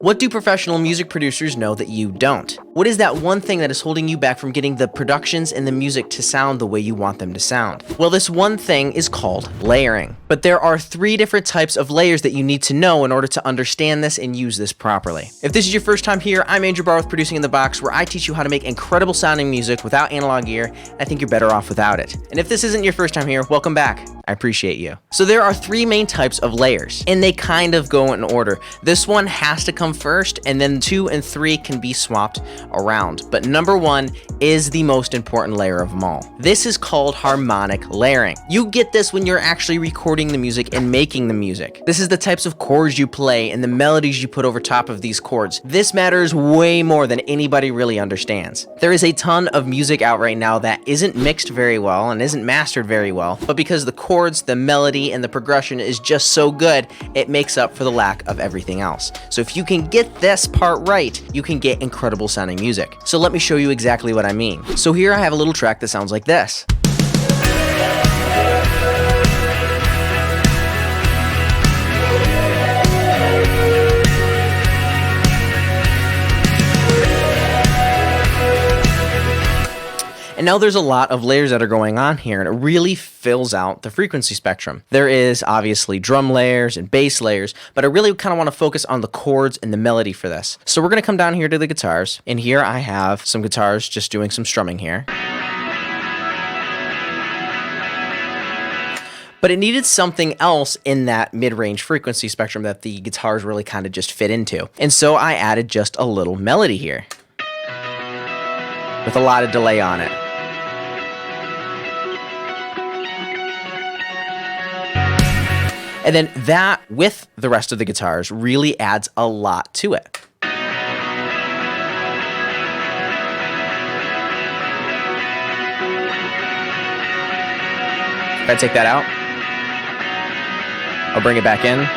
What do professional music producers know that you don't? What is that one thing that is holding you back from getting the productions and the music to sound the way you want them to sound? Well, this one thing is called layering. But there are 3 different types of layers that you need to know in order to understand this and use this properly. If this is your first time here, I'm Andrew Barr with Producing in the Box, where I teach you how to make incredible sounding music without analog gear, and I think you're better off without it. And if this isn't your first time here, welcome back. I appreciate you. So there are 3 main types of layers, and they kind of go in order. This one has to come first, and then 2 and 3 can be swapped around. But number 1 is the most important layer of them all. This is called harmonic layering. You get this when you're actually recording the music and making the music. This is the types of chords you play and the melodies you put over top of these chords. This matters way more than anybody really understands. There is a ton of music out right now that isn't mixed very well and isn't mastered very well, but because the chords, the melody, and the progression is just so good, it makes up for the lack of everything else. So if you can get this part right, you can get incredible sounding music. So let me show you exactly what I mean. So here I have a little track that sounds like this. And now there's a lot of layers that are going on here, and it really fills out the frequency spectrum. There is obviously drum layers and bass layers, but I really kind of want to focus on the chords and the melody for this. So we're going to come down here to the guitars, and here I have some guitars just doing some strumming here. But it needed something else in that mid-range frequency spectrum that the guitars really kind of just fit into. And so I added just a little melody here with a lot of delay on it. And then that, with the rest of the guitars, really adds a lot to it. If I take that out, I'll bring it back in.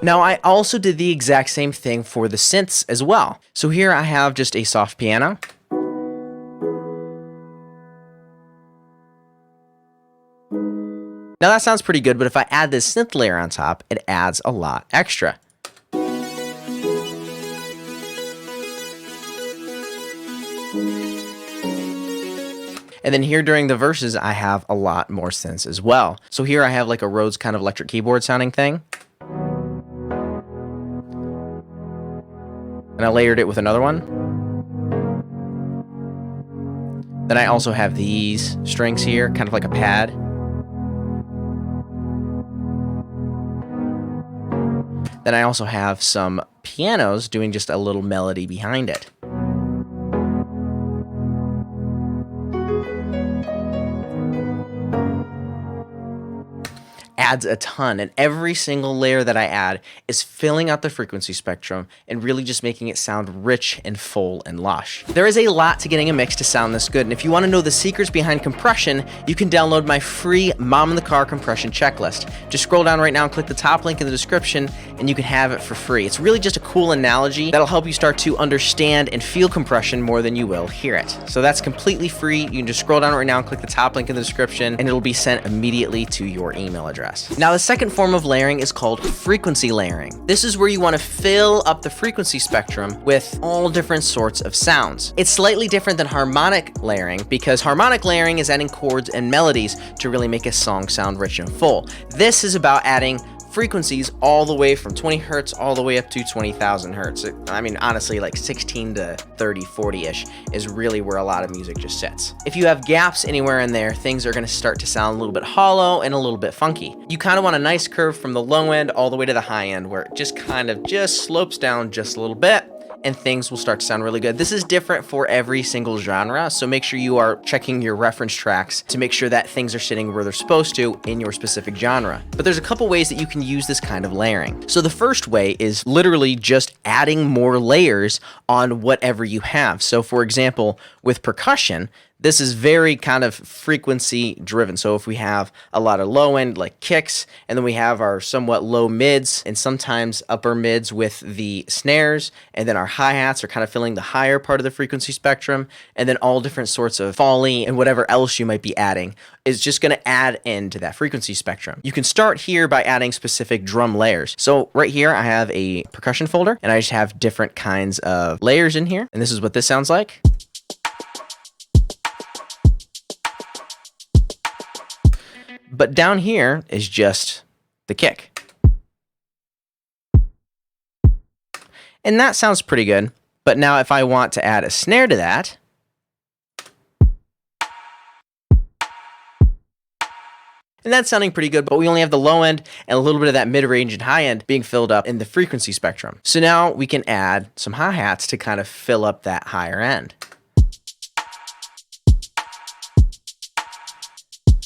Now, I also did the exact same thing for the synths as well. So here I have just a soft piano. Now that sounds pretty good, but if I add this synth layer on top, it adds a lot extra. And then here during the verses, I have a lot more synths as well. So here I have like a Rhodes kind of electric keyboard sounding thing. And I layered it with another one. Then I also have these strings here, kind of like a pad. Then I also have some pianos doing just a little melody behind it. Adds a ton, and every single layer that I add is filling out the frequency spectrum and really just making it sound rich and full and lush. There is a lot to getting a mix to sound this good, and if you want to know the secrets behind compression, you can download my free Mom in the Car compression checklist. Just scroll down right now and click the top link in the description and you can have it for free. It's really just a cool analogy that'll help you start to understand and feel compression more than you will hear it. So that's completely free. You can just scroll down right now and click the top link in the description and it'll be sent immediately to your email address. Now, the second form of layering is called frequency layering. This is where you want to fill up the frequency spectrum with all different sorts of sounds. It's slightly different than harmonic layering because harmonic layering is adding chords and melodies to really make a song sound rich and full. This is about adding frequencies all the way from 20 hertz all the way up to 20,000 hertz. I mean, honestly, like 16 to 30, 40-ish is really where a lot of music just sits. If you have gaps anywhere in there, things are going to start to sound a little bit hollow and a little bit funky. You kind of want a nice curve from the low end all the way to the high end where it just kind of just slopes down just a little bit, and things will start to sound really good. This is different for every single genre, so make sure you are checking your reference tracks to make sure that things are sitting where they're supposed to in your specific genre. But there's a couple ways that you can use this kind of layering. So the first way is literally just adding more layers on whatever you have. So for example, with percussion, This is very kind of frequency driven. So if we have a lot of low end like kicks, and then we have our somewhat low mids and sometimes upper mids with the snares, and then our hi-hats are kind of filling the higher part of the frequency spectrum, and then all different sorts of foley and whatever else you might be adding is just going to add into that frequency spectrum. You can start here by adding specific drum layers. So right here I have a percussion folder, and I just have different kinds of layers in here, and this is what this sounds like. But down here is just the kick. And that sounds pretty good. But now if I want to add a snare to that, and that's sounding pretty good, but we only have the low end and a little bit of that mid-range and high end being filled up in the frequency spectrum. So now we can add some hi-hats to kind of fill up that higher end.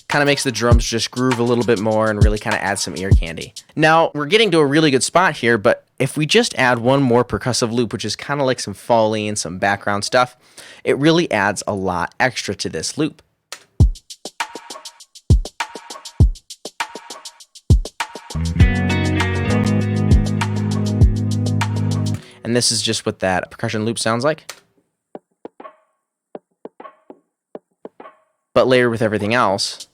Kind of makes the drums just groove a little bit more and really kind of add some ear candy. Now we're getting to a really good spot here, but if we just add one more percussive loop, which is kind of like some foley and some background stuff, it really adds a lot extra to this loop. And this is just what that percussion loop sounds like, but layered with everything else.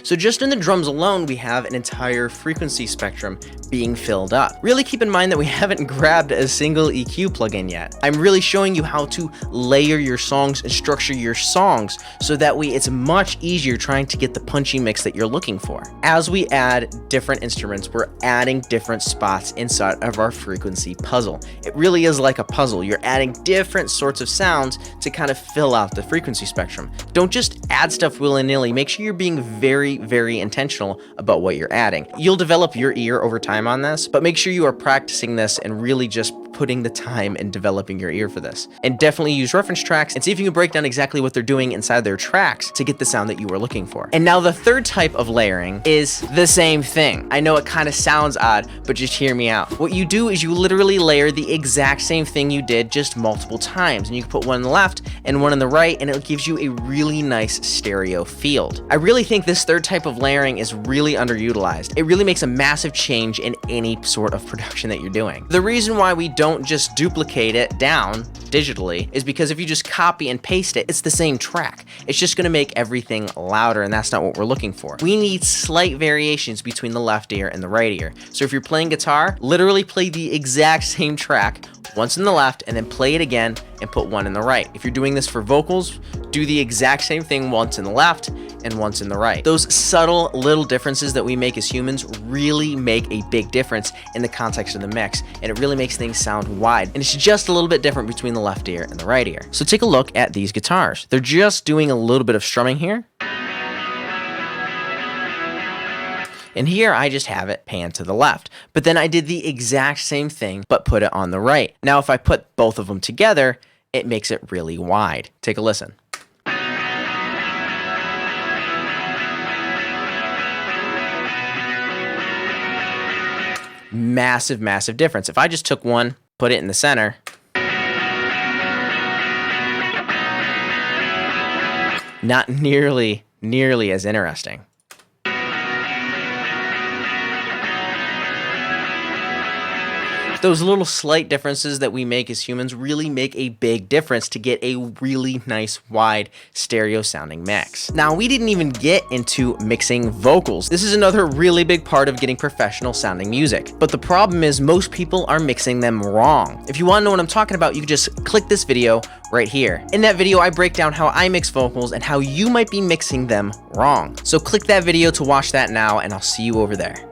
So just in the drums alone, we have an entire frequency spectrum being filled up. Really keep in mind that we haven't grabbed a single EQ plugin yet. I'm really showing you how to layer your songs and structure your songs so that way it's much easier trying to get the punchy mix that you're looking for. As we add different instruments, we're adding different spots inside of our frequency puzzle. It really is like a puzzle. You're adding different sorts of sounds to kind of fill out the frequency spectrum. Don't just add stuff willy-nilly. Make sure you're being very intentional about what you're adding. You'll develop your ear over time on this, but make sure you are practicing this and really just putting the time in developing your ear for this. And definitely use reference tracks and see if you can break down exactly what they're doing inside their tracks to get the sound that you were looking for. And now the third type of layering is the same thing. I know it kind of sounds odd, but just hear me out. What you do is you literally layer the exact same thing you did just multiple times, and you can put one on the left and one on the right, and it gives you a really nice stereo field. I really think this third type of layering is really underutilized. It really makes a massive change in any sort of production that you're doing. The reason why we don't just duplicate it down digitally is because if you just copy and paste it, it's the same track. It's just gonna make everything louder, and that's not what we're looking for. We need slight variations between the left ear and the right ear. So if you're playing guitar, literally play the exact same track once in the left and then play it again and put one in the right. If you're doing this for vocals, do the exact same thing once in the left and once in the right. Those subtle little differences that we make as humans really make a big difference in the context of the mix, and it really makes things sound wide. And it's just a little bit different between the left ear and the right ear. So take a look at these guitars. They're just doing a little bit of strumming here. And here I just have it pan to the left, but then I did the exact same thing, but put it on the right. Now, if I put both of them together, it makes it really wide. Take a listen. Massive difference. If I just took one, put it in the center, not nearly as interesting. Those little slight differences that we make as humans really make a big difference to get a really nice wide stereo sounding mix. Now, we didn't even get into mixing vocals. This is another really big part of getting professional sounding music. But the problem is most people are mixing them wrong. If you want to know what I'm talking about, you can just click this video right here. In that video, I break down how I mix vocals and how you might be mixing them wrong. So click that video to watch that now, and I'll see you over there.